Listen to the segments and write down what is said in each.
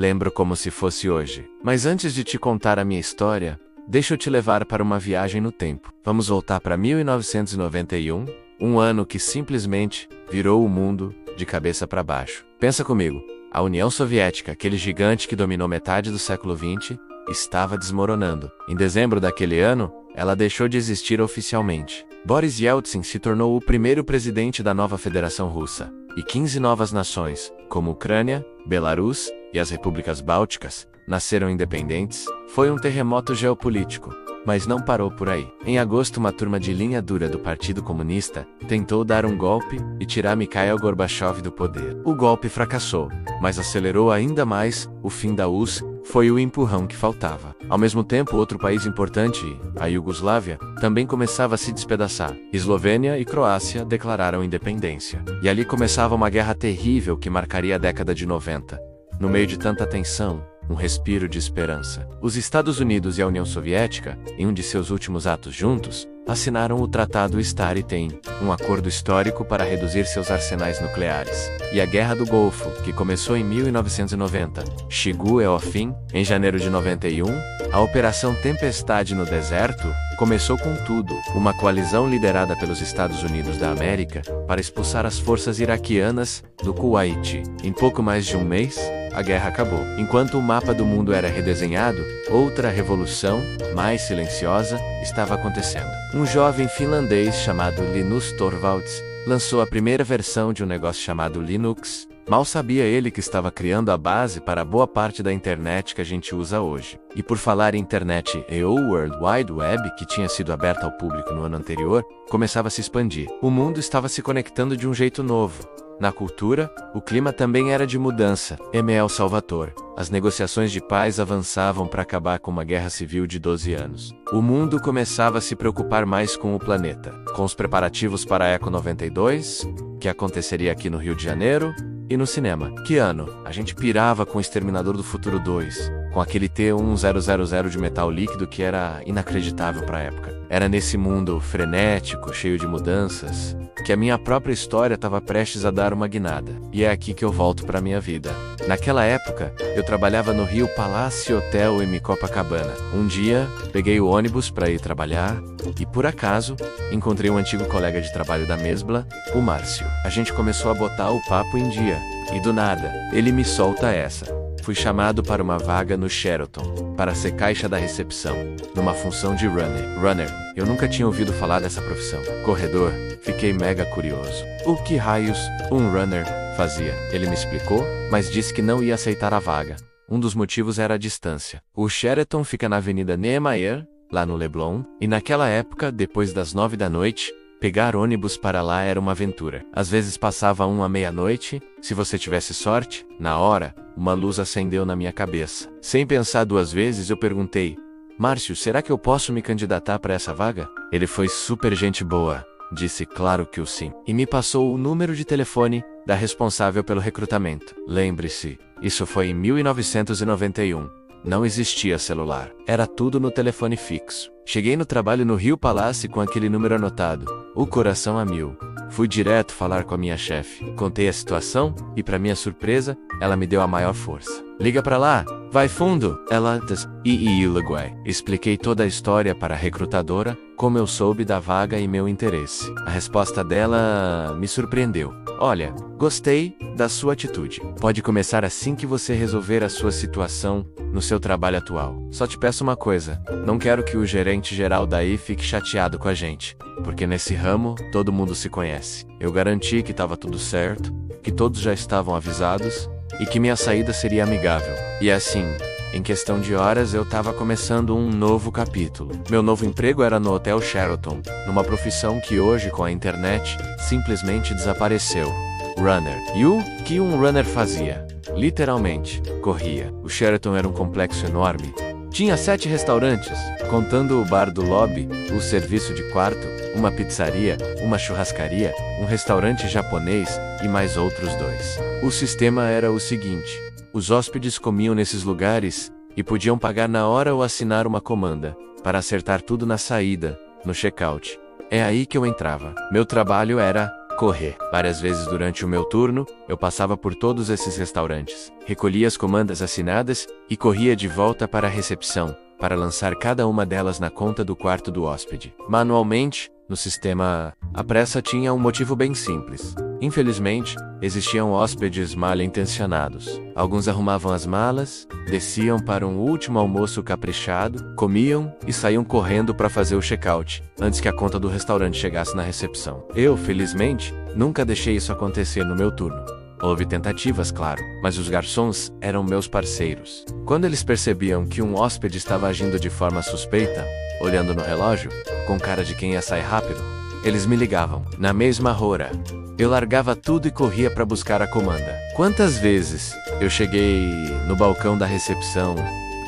Lembro como se fosse hoje. Mas antes de te contar a minha história, deixa eu te levar para uma viagem no tempo. Vamos voltar para 1991, um ano que simplesmente virou o mundo de cabeça para baixo. Pensa comigo, a União Soviética, aquele gigante que dominou metade do século XX, estava desmoronando. Em dezembro daquele ano, ela deixou de existir oficialmente. Boris Yeltsin se tornou o primeiro presidente da nova Federação Russa, e 15 novas nações, como Ucrânia, Belarus e as repúblicas bálticas, nasceram independentes. Foi um terremoto geopolítico, mas não parou por aí. Em agosto, uma turma de linha dura do Partido Comunista tentou dar um golpe e tirar Mikhail Gorbachev do poder. O golpe fracassou, mas acelerou ainda mais o fim da URSS. Foi o empurrão que faltava. Ao mesmo tempo, outro país importante, a Iugoslávia, também começava a se despedaçar. Eslovênia e Croácia declararam independência. E ali começava uma guerra terrível que marcaria a década de 90. No meio de tanta tensão, um respiro de esperança. Os Estados Unidos e a União Soviética, em um de seus últimos atos juntos, assinaram o Tratado START-1, um acordo histórico para reduzir seus arsenais nucleares. E a Guerra do Golfo, que começou em 1990, chegou ao fim em janeiro de 91. A Operação Tempestade no Deserto começou com tudo, uma coalizão liderada pelos Estados Unidos da América para expulsar as forças iraquianas do Kuwait. Em pouco mais de um mês, a guerra acabou. Enquanto o mapa do mundo era redesenhado, outra revolução, mais silenciosa, estava acontecendo. Um jovem finlandês chamado Linus Torvalds lançou a primeira versão de um negócio chamado Linux. Mal sabia ele que estava criando a base para boa parte da internet que a gente usa hoje. E por falar em internet, o World Wide Web, que tinha sido aberta ao público no ano anterior, começava a se expandir. O mundo estava se conectando de um jeito novo. Na cultura, o clima também era de mudança. El Salvador. As negociações de paz avançavam para acabar com uma guerra civil de 12 anos. O mundo começava a se preocupar mais com o planeta, com os preparativos para a Eco 92, que aconteceria aqui no Rio de Janeiro, e no cinema. Que ano? A gente pirava com o Exterminador do Futuro 2, com aquele T-1000 de metal líquido que era inacreditável para a época. Era nesse mundo frenético, cheio de mudanças, que a minha própria história estava prestes a dar uma guinada. E é aqui que eu volto para minha vida. Naquela época, eu trabalhava no Rio Palace Hotel em Copacabana. Um dia, peguei o ônibus para ir trabalhar e, por acaso, encontrei um antigo colega de trabalho da Mesbla, o Márcio. A gente começou a botar o papo em dia e, do nada, ele me solta essa. Fui chamado para uma vaga no Sheraton, para ser caixa da recepção, numa função de runner. Eu nunca tinha ouvido falar dessa profissão. Corredor, fiquei mega curioso. O que raios um runner fazia? Ele me explicou, mas disse que não ia aceitar a vaga. Um dos motivos era a distância. O Sheraton fica na Avenida Niemeyer, lá no Leblon, e naquela época, depois das 9 da noite, pegar ônibus para lá era uma aventura. Às vezes passava à meia-noite. Se você tivesse sorte, na hora, uma luz acendeu na minha cabeça. Sem pensar duas vezes, eu perguntei: Márcio, será que eu posso me candidatar para essa vaga? Ele foi super gente boa. Disse claro que o sim. E me passou o número de telefone da responsável pelo recrutamento. Lembre-se, isso foi em 1991. Não existia celular. Era tudo no telefone fixo. Cheguei no trabalho no Rio Palace com aquele número anotado. O coração a mil. Fui direto falar com a minha chefe. Contei a situação e, para minha surpresa, ela me deu a maior força. Liga pra lá, vai fundo. Ela e Uruguai. Expliquei toda a história para a recrutadora, como eu soube da vaga e meu interesse. A resposta dela me surpreendeu. Olha, gostei da sua atitude. Pode começar assim que você resolver a sua situação no seu trabalho atual. Só te peço uma coisa, não quero que o gerente geral daí fique chateado com a gente, porque nesse ramo todo mundo se conhece. Eu garanti que estava tudo certo, que todos já estavam avisados e que minha saída seria amigável. E assim, em questão de horas eu estava começando um novo capítulo. Meu novo emprego era no Hotel Sheraton, numa profissão que hoje, com a internet, simplesmente desapareceu. Runner. E o que um runner fazia? Literalmente, corria. O Sheraton era um complexo enorme. Tinha 7 restaurantes, contando o bar do lobby, o serviço de quarto, uma pizzaria, uma churrascaria, um restaurante japonês e mais outros 2. O sistema era o seguinte: os hóspedes comiam nesses lugares e podiam pagar na hora ou assinar uma comanda, para acertar tudo na saída, no check-out. É aí que eu entrava. Meu trabalho era correr. Várias vezes durante o meu turno, eu passava por todos esses restaurantes, recolhia as comandas assinadas e corria de volta para a recepção, para lançar cada uma delas na conta do quarto do hóspede. Manualmente, no sistema, a pressa tinha um motivo bem simples. Infelizmente, existiam hóspedes mal intencionados. Alguns arrumavam as malas, desciam para um último almoço caprichado, comiam e saíam correndo para fazer o check-out, antes que a conta do restaurante chegasse na recepção. Eu, felizmente, nunca deixei isso acontecer no meu turno. Houve tentativas, claro, mas os garçons eram meus parceiros. Quando eles percebiam que um hóspede estava agindo de forma suspeita, olhando no relógio, com cara de quem ia sair rápido, eles me ligavam. Na mesma hora, eu largava tudo e corria para buscar a comanda. Quantas vezes eu cheguei no balcão da recepção,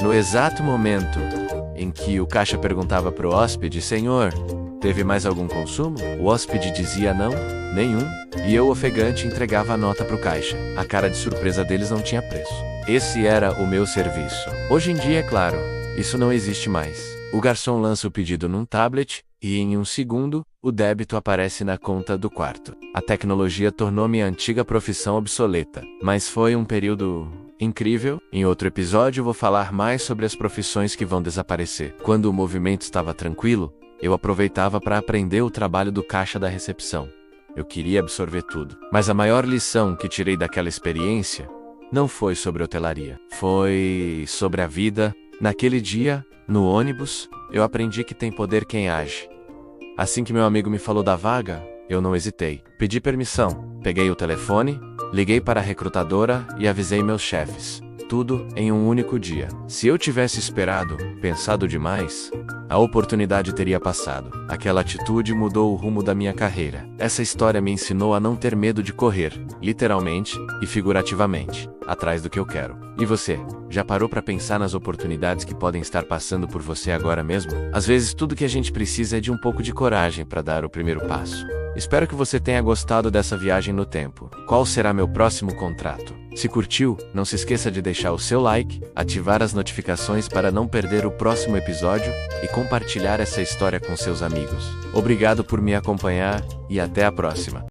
no exato momento em que o caixa perguntava pro hóspede: "Senhor, teve mais algum consumo?" O hóspede dizia não, nenhum, e eu, ofegante, entregava a nota pro caixa. A cara de surpresa deles não tinha preço. Esse era o meu serviço. Hoje em dia, é claro, isso não existe mais. O garçom lança o pedido num tablet e, em um segundo, o débito aparece na conta do quarto. A tecnologia tornou minha antiga profissão obsoleta, mas foi um período incrível. Em outro episódio vou falar mais sobre as profissões que vão desaparecer. Quando o movimento estava tranquilo, eu aproveitava para aprender o trabalho do caixa da recepção. Eu queria absorver tudo. Mas a maior lição que tirei daquela experiência não foi sobre hotelaria. Foi sobre a vida. Naquele dia, no ônibus, eu aprendi que tem poder quem age. Assim que meu amigo me falou da vaga, eu não hesitei. Pedi permissão, peguei o telefone, liguei para a recrutadora e avisei meus chefes. Tudo em um único dia. Se eu tivesse esperado, pensado demais, a oportunidade teria passado. Aquela atitude mudou o rumo da minha carreira. Essa história me ensinou a não ter medo de correr, literalmente e figurativamente, atrás do que eu quero. E você, já parou para pensar nas oportunidades que podem estar passando por você agora mesmo? Às vezes tudo que a gente precisa é de um pouco de coragem para dar o primeiro passo. Espero que você tenha gostado dessa viagem no tempo. Qual será meu próximo contrato? Se curtiu, não se esqueça de deixar o seu like, ativar as notificações para não perder o próximo episódio e compartilhar essa história com seus amigos. Obrigado por me acompanhar e até a próxima.